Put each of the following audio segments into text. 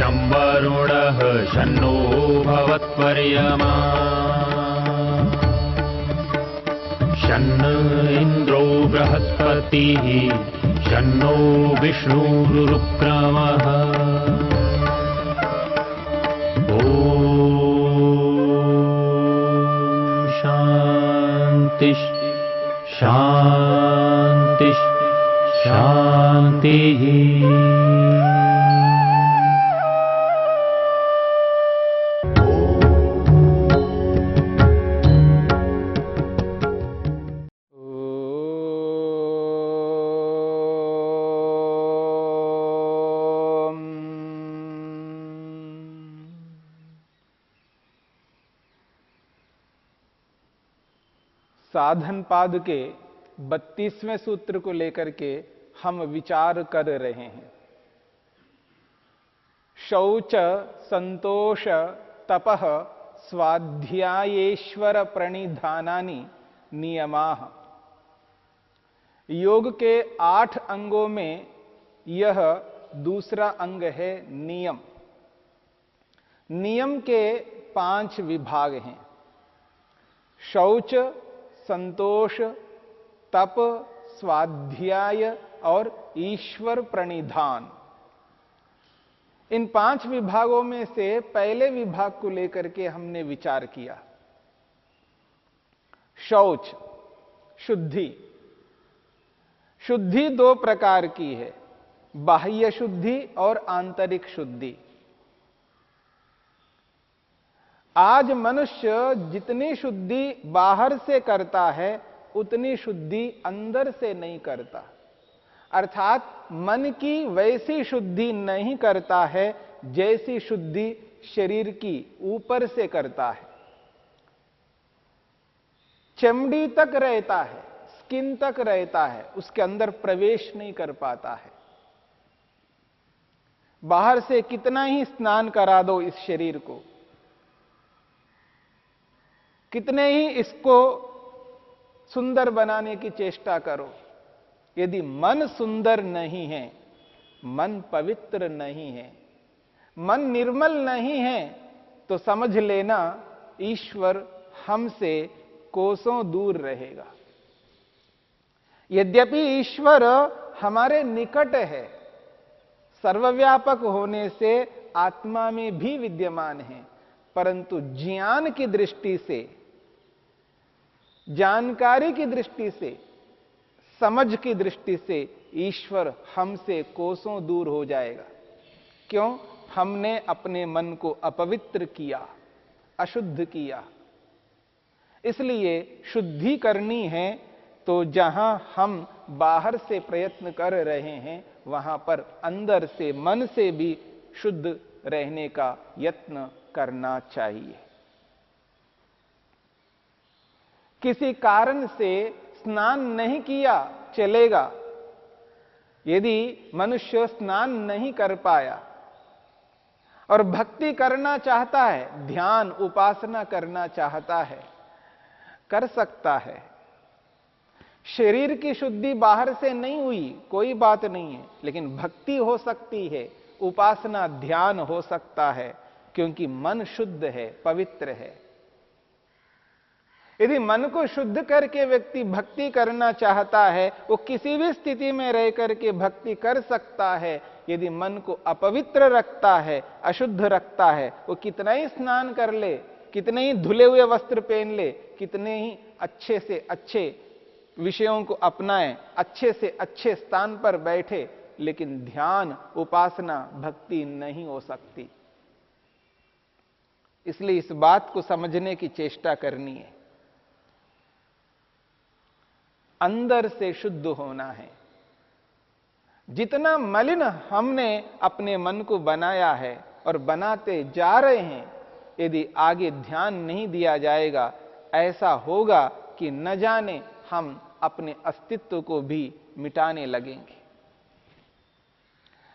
शं वरुणः शन्नो भवत्पर्यमा शन्न इन्द्रो बृहस्पतिः शन्नो विष्णुरुक्रमः ॐ शान्ति शान्ति शान्तिः। साधन पाद के 32वें सूत्र को लेकर के हम विचार कर रहे हैं। शौच संतोष तपः स्वाध्यायेश्वर प्रणिधानानि नियमाः। योग के 8 अंगों में यह दूसरा अंग है नियम। नियम के 5 विभाग हैं। शौच, संतोष, तप, स्वाध्याय और ईश्वर प्रणिधान। इन 5 विभागों में से पहले विभाग को लेकर के हमने विचार किया। शौच, शुद्धि। शुद्धि 2 प्रकार की है, बाह्य शुद्धि और आंतरिक शुद्धि। आज मनुष्य जितनी शुद्धि बाहर से करता है उतनी शुद्धि अंदर से नहीं करता, अर्थात मन की वैसी शुद्धि नहीं करता है जैसी शुद्धि शरीर की ऊपर से करता है। चमड़ी तक रहता है, स्किन तक रहता है, उसके अंदर प्रवेश नहीं कर पाता है। बाहर से कितना ही स्नान करा दो इस शरीर को, कितने ही इसको सुंदर बनाने की चेष्टा करो, यदि मन सुंदर नहीं है, मन पवित्र नहीं है, मन निर्मल नहीं है, तो समझ लेना ईश्वर हमसे कोसों दूर रहेगा। यद्यपि ईश्वर हमारे निकट है, सर्वव्यापक होने से आत्मा में भी विद्यमान है, परंतु ज्ञान की दृष्टि से, जानकारी की दृष्टि से, समझ की दृष्टि से ईश्वर हमसे कोसों दूर हो जाएगा। क्यों? हमने अपने मन को अपवित्र किया, अशुद्ध किया। इसलिए शुद्धि करनी है तो जहां हम बाहर से प्रयत्न कर रहे हैं वहां पर अंदर से, मन से भी शुद्ध रहने का यत्न करना चाहिए। किसी कारण से स्नान नहीं किया चलेगा। यदि मनुष्य स्नान नहीं कर पाया और भक्ति करना चाहता है, ध्यान उपासना करना चाहता है, कर सकता है। शरीर की शुद्धि बाहर से नहीं हुई कोई बात नहीं है, लेकिन भक्ति हो सकती है, उपासना ध्यान हो सकता है, क्योंकि मन शुद्ध है, पवित्र है। यदि मन को शुद्ध करके व्यक्ति भक्ति करना चाहता है, वो किसी भी स्थिति में रह करके भक्ति कर सकता है। यदि मन को अपवित्र रखता है, अशुद्ध रखता है, वो कितना ही स्नान कर ले, कितने ही धुले हुए वस्त्र पहन ले, कितने ही अच्छे से अच्छे विषयों को अपनाए, अच्छे से अच्छे स्थान पर बैठे, लेकिन ध्यान, उपासना, भक्ति नहीं हो सकती। इसलिए इस बात को समझने की चेष्टा करनी है। अंदर से शुद्ध होना है। जितना मलिन हमने अपने मन को बनाया है और बनाते जा रहे हैं, यदि आगे ध्यान नहीं दिया जाएगा, ऐसा होगा कि न जाने हम अपने अस्तित्व को भी मिटाने लगेंगे।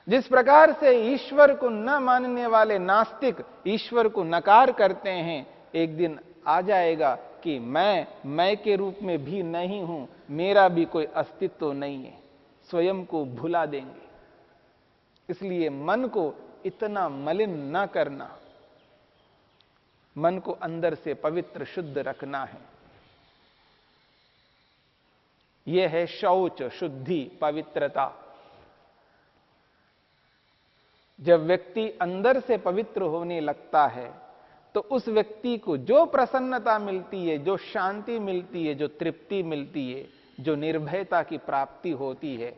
जिस प्रकार से ईश्वर को न मानने वाले नास्तिक ईश्वर को नकार करते हैं, एक दिन आ जाएगा कि मैं के रूप में भी नहीं हूं, मेरा भी कोई अस्तित्व नहीं है, स्वयं को भुला देंगे। इसलिए मन को इतना मलिन न करना, मन को अंदर से पवित्र शुद्ध रखना है। यह है शौच, शुद्धि, पवित्रता। जब व्यक्ति अंदर से पवित्र होने लगता है तो उस व्यक्ति को जो प्रसन्नता मिलती है, जो शांति मिलती है, जो तृप्ति मिलती है, जो निर्भयता की प्राप्ति होती है,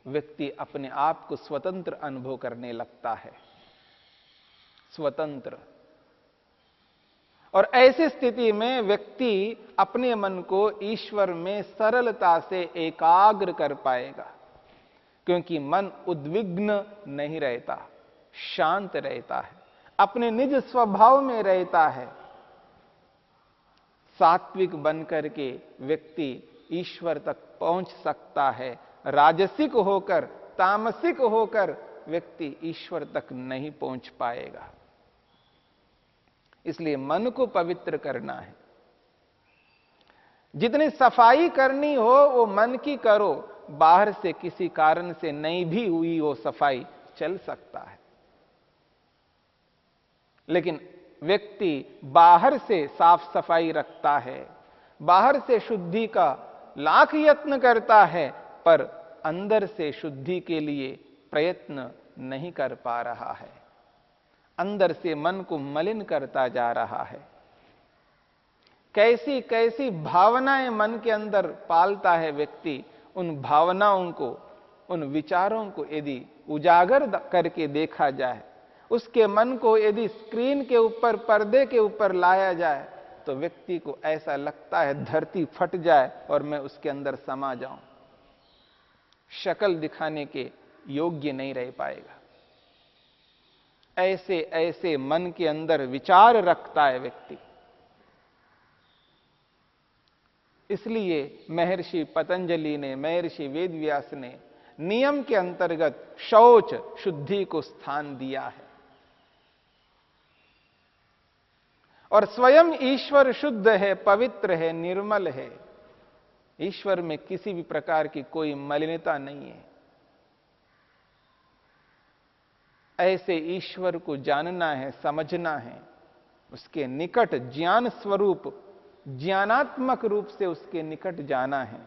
व्यक्ति अपने आप को स्वतंत्र अनुभव करने लगता है। स्वतंत्र। और ऐसी स्थिति में व्यक्ति अपने मन को ईश्वर में सरलता से एकाग्र कर पाएगा, क्योंकि मन उद्विग्न नहीं रहता, शांत रहता है, अपने निज स्वभाव में रहता है। सात्विक बनकर के व्यक्ति ईश्वर तक पहुंच सकता है। राजसिक होकर, तामसिक होकर व्यक्ति ईश्वर तक नहीं पहुंच पाएगा। इसलिए मन को पवित्र करना है। जितनी सफाई करनी हो वो मन की करो, बाहर से किसी कारण से नहीं भी हुई वो सफाई चल सकता है। लेकिन व्यक्ति बाहर से साफ सफाई रखता है, बाहर से शुद्धि का लाख यत्न करता है, पर अंदर से शुद्धि के लिए प्रयत्न नहीं कर पा रहा है, अंदर से मन को मलिन करता जा रहा है। कैसी कैसी भावनाएं मन के अंदर पालता है व्यक्ति, उन भावनाओं को, उन विचारों को यदि उजागर करके देखा जाए, उसके मन को यदि स्क्रीन के ऊपर, पर्दे के ऊपर लाया जाए, तो व्यक्ति को ऐसा लगता है धरती फट जाए और मैं उसके अंदर समा जाऊं। शक्ल दिखाने के योग्य नहीं रह पाएगा। ऐसे ऐसे मन के अंदर विचार रखता है व्यक्ति। इसलिए महर्षि पतंजलि ने, महर्षि वेदव्यास ने नियम के अंतर्गत शौच, शुद्धि को स्थान दिया है। और स्वयं ईश्वर शुद्ध है, पवित्र है, निर्मल है। ईश्वर में किसी भी प्रकार की कोई मलिनता नहीं है। ऐसे ईश्वर को जानना है, समझना है, उसके निकट ज्ञान स्वरूप, ज्ञानात्मक रूप से उसके निकट जाना है।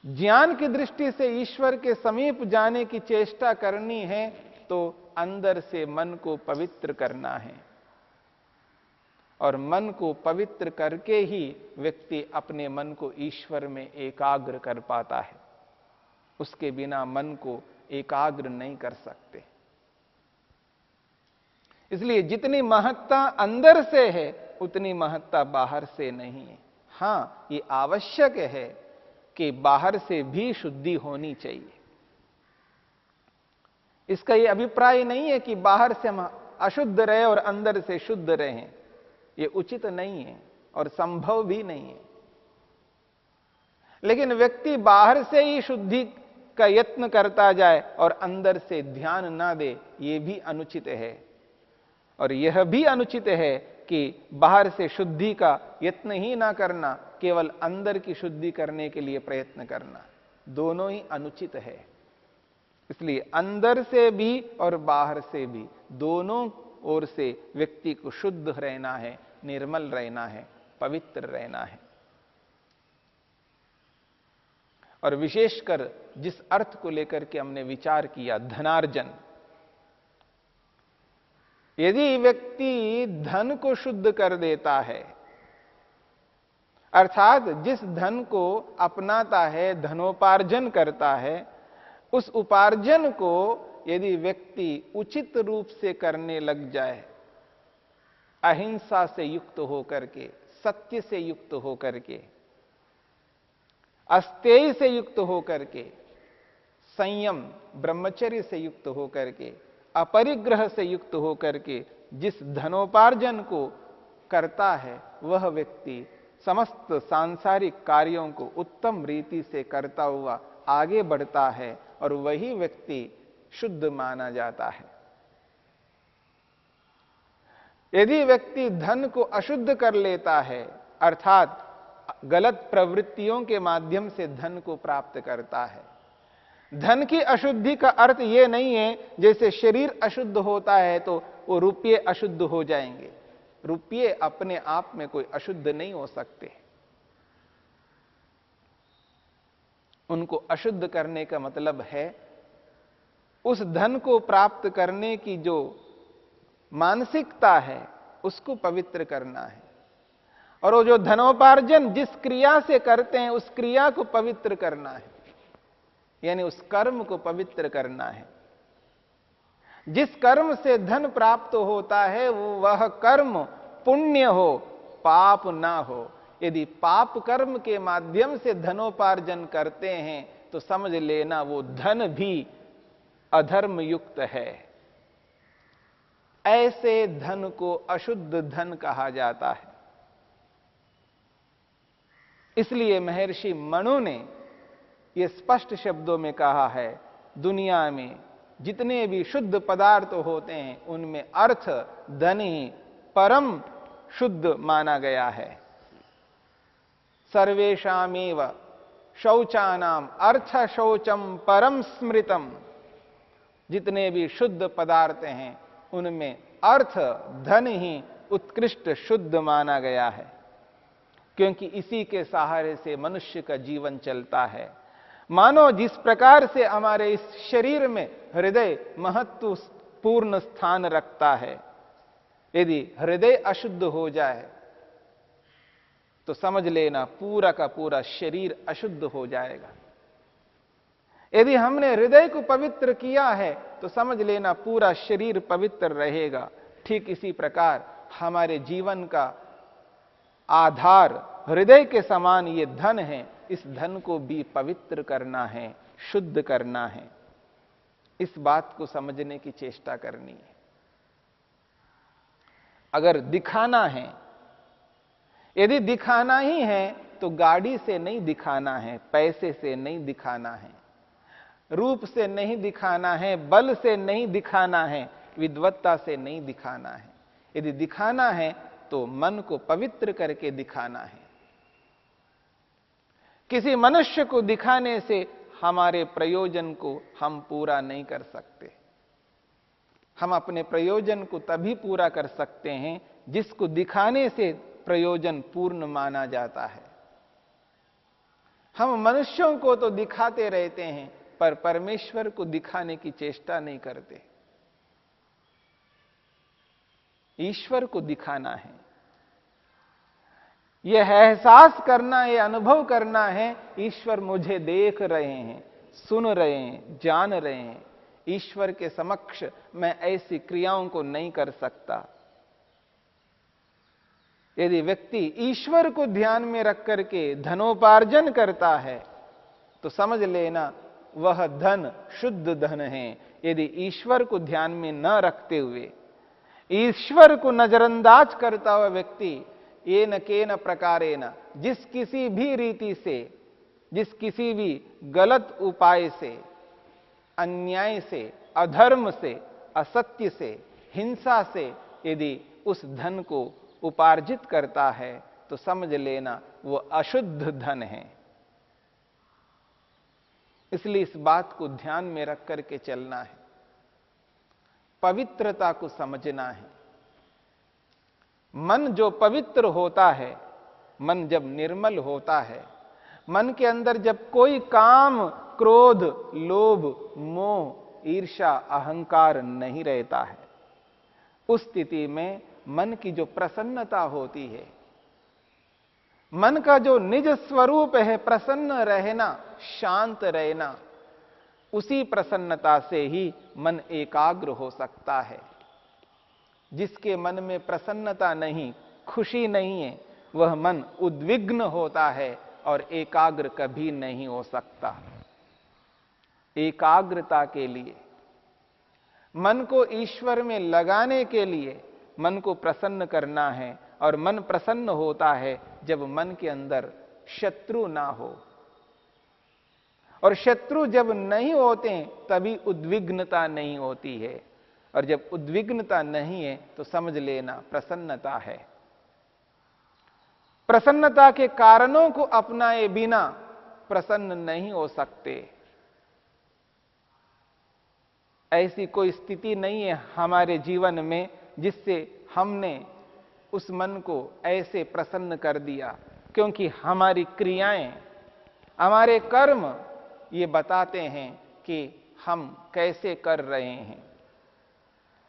ज्ञान की दृष्टि से ईश्वर के समीप जाने की चेष्टा करनी है तो अंदर से मन को पवित्र करना है। और मन को पवित्र करके ही व्यक्ति अपने मन को ईश्वर में एकाग्र कर पाता है। उसके बिना मन को एकाग्र नहीं कर सकते। इसलिए जितनी महत्ता अंदर से है उतनी महत्ता बाहर से नहीं है। हां, ये आवश्यक है कि बाहर से भी शुद्धि होनी चाहिए। इसका यह अभिप्राय नहीं है कि बाहर से हम अशुद्ध रहे और अंदर से शुद्ध रहें। यह उचित नहीं है और संभव भी नहीं है। लेकिन व्यक्ति बाहर से ही शुद्धि का यत्न करता जाए और अंदर से ध्यान ना दे, यह भी अनुचित है। और यह भी अनुचित है कि बाहर से शुद्धि का यत्न ही ना करना, केवल अंदर की शुद्धि करने के लिए प्रयत्न करना, दोनों ही अनुचित है। इसलिए अंदर से भी और बाहर से भी, दोनों ओर से व्यक्ति को शुद्ध रहना है, निर्मल रहना है, पवित्र रहना है। और विशेषकर जिस अर्थ को लेकर के हमने विचार किया, धनार्जन, यदि व्यक्ति धन को शुद्ध कर देता है, अर्थात जिस धन को अपनाता है, धनोपार्जन करता है, उस उपार्जन को यदि व्यक्ति उचित रूप से करने लग जाए, अहिंसा से युक्त होकर के, सत्य से युक्त होकर के, अस्तेय से युक्त होकर के, संयम ब्रह्मचर्य से युक्त होकर के, अपरिग्रह से युक्त होकर के जिस धनोपार्जन को करता है, वह व्यक्ति समस्त सांसारिक कार्यों को उत्तम रीति से करता हुआ आगे बढ़ता है और वही व्यक्ति शुद्ध माना जाता है। यदि व्यक्ति धन को अशुद्ध कर लेता है, अर्थात गलत प्रवृत्तियों के माध्यम से धन को प्राप्त करता है, धन की अशुद्धि का अर्थ यह नहीं है जैसे शरीर अशुद्ध होता है तो वो रुपये अशुद्ध हो जाएंगे। रुपये अपने आप में कोई अशुद्ध नहीं हो सकते। उनको अशुद्ध करने का मतलब है उस धन को प्राप्त करने की जो मानसिकता है उसको पवित्र करना है, और वो जो धनोपार्जन जिस क्रिया से करते हैं उस क्रिया को पवित्र करना है, यानी उस कर्म को पवित्र करना है। जिस कर्म से धन प्राप्त होता है वह कर्म पुण्य हो, पाप ना हो। यदि पाप कर्म के माध्यम से धनोपार्जन करते हैं तो समझ लेना वो धन भी अधर्म युक्त है। ऐसे धन को अशुद्ध धन कहा जाता है। इसलिए महर्षि मनु ने यह स्पष्ट शब्दों में कहा है, दुनिया में जितने भी शुद्ध पदार्थ होते हैं उनमें अर्थ धन ही परम शुद्ध माना गया है। सर्वेषामेव शौचानाम अर्थ शौचम परम स्मृतम। जितने भी शुद्ध पदार्थ हैं उनमें अर्थ धन ही उत्कृष्ट शुद्ध माना गया है, क्योंकि इसी के सहारे से मनुष्य का जीवन चलता है। मानो जिस प्रकार से हमारे इस शरीर में हृदय महत्वपूर्ण स्थान रखता है, यदि हृदय अशुद्ध हो जाए तो समझ लेना पूरा का पूरा शरीर अशुद्ध हो जाएगा। यदि हमने हृदय को पवित्र किया है तो समझ लेना पूरा शरीर पवित्र रहेगा। ठीक इसी प्रकार हमारे जीवन का आधार हृदय के समान ये धन है, इस धन को भी पवित्र करना है, शुद्ध करना है। इस बात को समझने की चेष्टा करनी है। अगर दिखाना है, यदि दिखाना ही है तो गाड़ी से नहीं दिखाना है, पैसे से नहीं दिखाना है, रूप से नहीं दिखाना है, बल से नहीं दिखाना है, विद्वत्ता से नहीं दिखाना है। यदि दिखाना है तो मन को पवित्र करके दिखाना है। किसी मनुष्य को दिखाने से हमारे प्रयोजन को हम पूरा नहीं कर सकते। हम अपने प्रयोजन को तभी पूरा कर सकते हैं जिसको दिखाने से प्रयोजन पूर्ण माना जाता है। हम मनुष्यों को तो दिखाते रहते हैं पर परमेश्वर को दिखाने की चेष्टा नहीं करते। ईश्वर को दिखाना है, यह एहसास करना, यह अनुभव करना है ईश्वर मुझे देख रहे हैं, सुन रहे हैं, जान रहे हैं। ईश्वर के समक्ष मैं ऐसी क्रियाओं को नहीं कर सकता। यदि व्यक्ति ईश्वर को ध्यान में रख करके धनोपार्जन करता है तो समझ लेना वह धन शुद्ध धन है। यदि ईश्वर को ध्यान में न रखते हुए, ईश्वर को नजरअंदाज करता हुआ व्यक्ति ये न के न प्रकारे न जिस किसी भी रीति से, जिस किसी भी गलत उपाय से, अन्याय से, अधर्म से, असत्य से, हिंसा से यदि उस धन को उपार्जित करता है तो समझ लेना वो अशुद्ध धन है। इसलिए इस बात को ध्यान में रख करके चलना है, पवित्रता को समझना है। मन जो पवित्र होता है, मन जब निर्मल होता है, मन के अंदर जब कोई काम, क्रोध, लोभ, मोह, ईर्ष्या, अहंकार नहीं रहता है, उस स्थिति में मन की जो प्रसन्नता होती है, मन का जो निज स्वरूप है प्रसन्न रहना, शांत रहना, उसी प्रसन्नता से ही मन एकाग्र हो सकता है। जिसके मन में प्रसन्नता नहीं, खुशी नहीं है, वह मन उद्विग्न होता है और एकाग्र कभी नहीं हो सकता। एकाग्रता के लिए, मन को ईश्वर में लगाने के लिए मन को प्रसन्न करना है, और मन प्रसन्न होता है जब मन के अंदर शत्रु ना हो, और शत्रु जब नहीं होते तभी उद्विग्नता नहीं होती है, और जब उद्विग्नता नहीं है तो समझ लेना प्रसन्नता है। प्रसन्नता के कारणों को अपनाए बिना प्रसन्न नहीं हो सकते। ऐसी कोई स्थिति नहीं है हमारे जीवन में जिससे हमने उस मन को ऐसे प्रसन्न कर दिया, क्योंकि हमारी क्रियाएं, हमारे कर्म ये बताते हैं कि हम कैसे कर रहे हैं।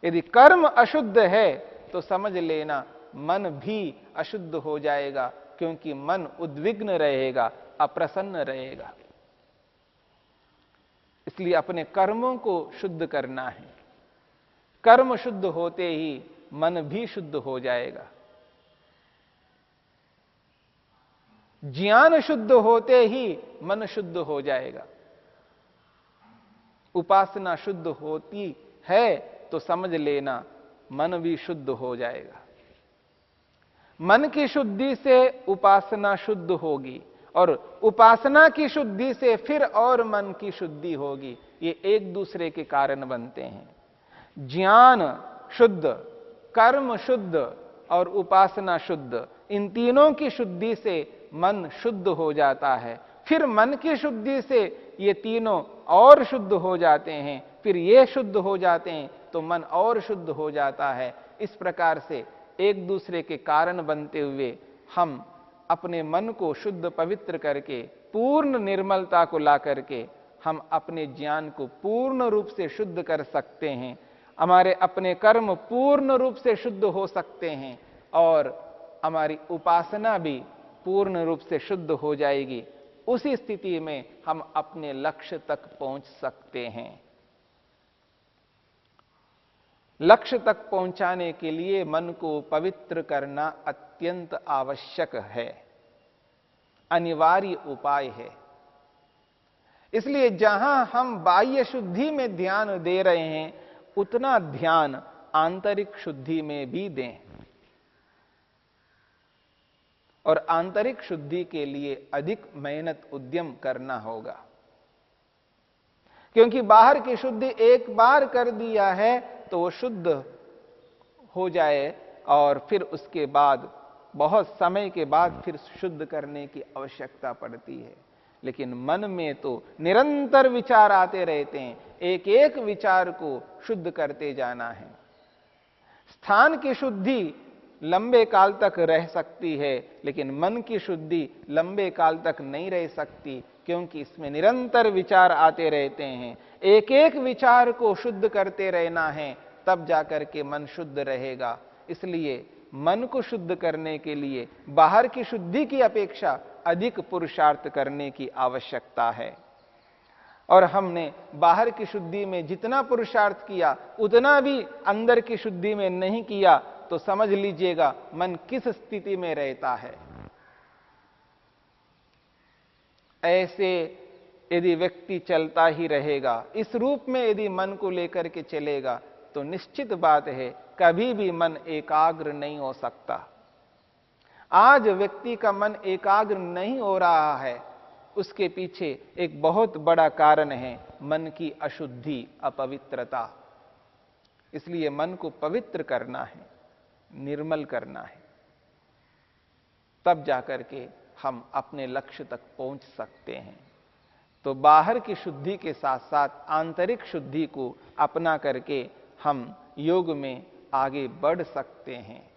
यदि कर्म अशुद्ध है तो समझ लेना मन भी अशुद्ध हो जाएगा, क्योंकि मन उद्विग्न रहेगा, अप्रसन्न रहेगा। इसलिए अपने कर्मों को शुद्ध करना है। कर्म शुद्ध होते ही मन भी शुद्ध हो जाएगा। ज्ञान शुद्ध होते ही मन शुद्ध हो जाएगा। उपासना शुद्ध होती है तो समझ लेना मन भी शुद्ध हो जाएगा। मन की शुद्धि से उपासना शुद्ध होगी और उपासना की शुद्धि से फिर और मन की शुद्धि होगी। ये एक दूसरे के कारण बनते हैं। ज्ञान शुद्ध, कर्म शुद्ध और उपासना शुद्ध, इन तीनों की शुद्धि से मन शुद्ध हो जाता है। फिर मन की शुद्धि से ये तीनों और शुद्ध हो जाते हैं, फिर ये शुद्ध हो जाते हैं तो मन और शुद्ध हो जाता है। इस प्रकार से एक दूसरे के कारण बनते हुए हम अपने मन को शुद्ध पवित्र करके, पूर्ण निर्मलता को ला करके हम अपने ज्ञान को पूर्ण रूप से शुद्ध कर सकते हैं। हमारे अपने कर्म पूर्ण रूप से शुद्ध हो सकते हैं और हमारी उपासना भी पूर्ण रूप से शुद्ध हो जाएगी। उसी स्थिति में हम अपने लक्ष्य तक पहुंच सकते हैं। लक्ष्य तक पहुंचाने के लिए मन को पवित्र करना अत्यंत आवश्यक है, अनिवार्य उपाय है। इसलिए जहां हम बाह्य शुद्धि में ध्यान दे रहे हैं, उतना ध्यान आंतरिक शुद्धि में भी दें। और आंतरिक शुद्धि के लिए अधिक मेहनत, उद्यम करना होगा, क्योंकि बाहर की शुद्धि एक बार कर दिया है तो वो शुद्ध हो जाए और फिर उसके बाद बहुत समय के बाद फिर शुद्ध करने की आवश्यकता पड़ती है। लेकिन मन में तो निरंतर विचार आते रहते हैं, एक एक विचार को शुद्ध करते जाना है। स्थान की शुद्धि लंबे काल तक रह सकती है, लेकिन मन की शुद्धि लंबे काल तक नहीं रह सकती, क्योंकि इसमें निरंतर विचार आते रहते हैं। एक एक विचार को शुद्ध करते रहना है, तब जाकर के मन शुद्ध रहेगा। इसलिए मन को शुद्ध करने के लिए बाहर की शुद्धि की अपेक्षा अधिक पुरुषार्थ करने की आवश्यकता है। और हमने बाहर की शुद्धि में जितना पुरुषार्थ किया, उतना भी अंदर की शुद्धि में नहीं किया, तो समझ लीजिएगा मन किस स्थिति में रहता है। ऐसे यदि व्यक्ति चलता ही रहेगा, इस रूप में यदि मन को लेकर के चलेगा, तो निश्चित बात है कभी भी मन एकाग्र नहीं हो सकता। आज व्यक्ति का मन एकाग्र नहीं हो रहा है, उसके पीछे एक बहुत बड़ा कारण है मन की अशुद्धि, अपवित्रता। इसलिए मन को पवित्र करना है, निर्मल करना है, तब जाकर के हम अपने लक्ष्य तक पहुंच सकते हैं। तो बाहर की शुद्धि के साथ साथ आंतरिक शुद्धि को अपना करके हम योग में आगे बढ़ सकते हैं।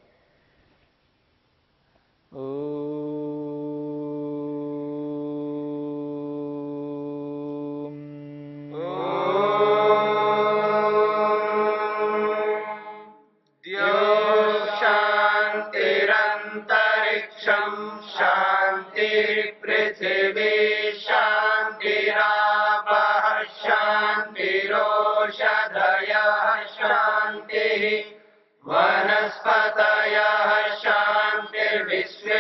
वनस्पतयः शान्तिर्विश्वे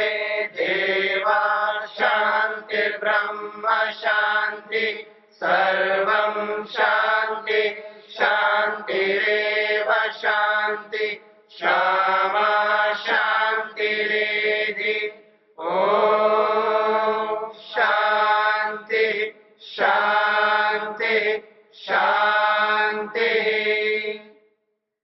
देवा शान्तिर्ब्रह्म शान्ति सर्वं शान्ति शान्तिरेव शान्ति। श्यामा